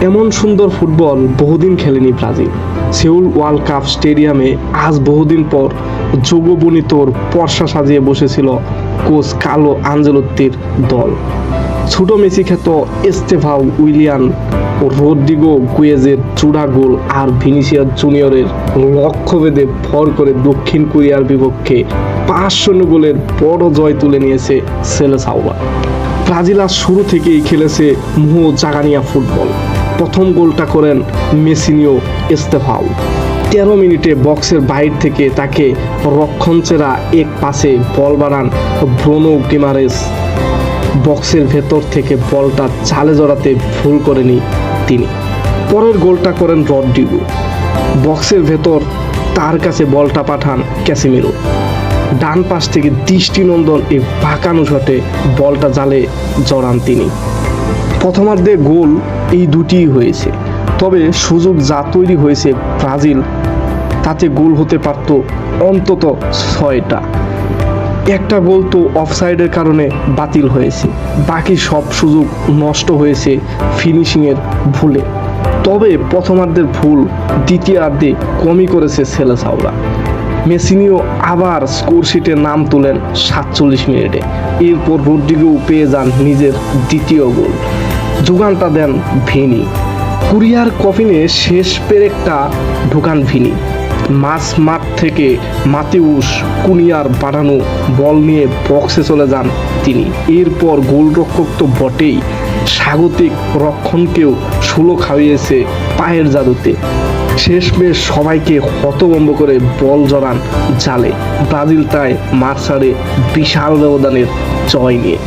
এমন সুন্দর ফুটবল বহুদিন খেলেনি ব্রাজিল। সেউল ওয়ার্ল্ড কাপ স্টেডিয়ামে আজ বহুদিন পর যোগবনিতর পর্ষা সাজিয়ে বসেছিল কোচ কার্লো আনচেলত্তির দল। ছোট মেসি খ্যাত এস্তেভাও উইলিয়ান ও রদ্রিগো গুয়েজের চূড়া গোল আর ভিনিসিয়াস জুনিয়রের লক্ষ্যভেদে ভর করে দক্ষিণ কোরিয়ার বিপক্ষে 5-0 গোলের বড় জয় তুলে নিয়েছে সেলেসাওরা। ব্রাজিল আজ শুরু থেকেই খেলেছে মোহ জাগানিয়া ফুটবল। প্রথম গোলটা করেন মেসিনিও এস্তেভাও। 13 মিনিটে বক্সের বাইরে থেকে তাকে রক্ষণচেরা এক পাসে বল বাড়ান ব্রুনো গিমারেস। বক্সের ভেতর থেকে বলটা জালে জড়াতে ভুল করেনি তিনি। পরের গোলটা করেন রদ্রিগো। বক্সের ভেতর তার কাছে বলটা পাঠান ক্যাসিমিরো। ডান পাশ থেকে দৃষ্টিনন্দন এই বাঁকানো শটে বলটা জালে জড়ান তিনি। প্রথমার্ধে গোল এই দুটিই হয়েছে, তবে সুযোগ যা তৈরি হয়েছে ব্রাজিল, তাতে গোল হতে পারত অন্তত 6টা। একটা গোল তো অফসাইডের কারণে বাতিল হয়েছে, বাকি সব সুযোগ নষ্ট হয়েছে ফিনিশিংয়ের ভুলে। তবে প্রথমার্ধের ভুল দ্বিতীয়ার্ধে কমই করেছে সেলেসাওরা। মেসিনিও আবার স্কোরশিটে নাম তোলেন 47 মিনিটে। এরপর রদ্রিগো পেয়ে যান নিজের দ্বিতীয় গোল। যোগানটা দেন ভিনি। কুরিয়ার কফিনে শেষ পেরেকটা ঢোকান ভিনি। মাঠ থেকে মাতেউস কুনিয়ার পাঠানো বল নিয়ে বক্সে চলে যান তিনি। এরপর গোলরক্ষক তো বটেই, স্বাগতিক রক্ষণকেও শুলো খাইয়েছে পায়ের জাদুতে। শেষমেশ সবাইকে হতভম্ব করে বল জড়ান জালে। ব্রাজিল তাই মাঠ ছাড়ে বিশাল ব্যবধানের জয় নিয়ে।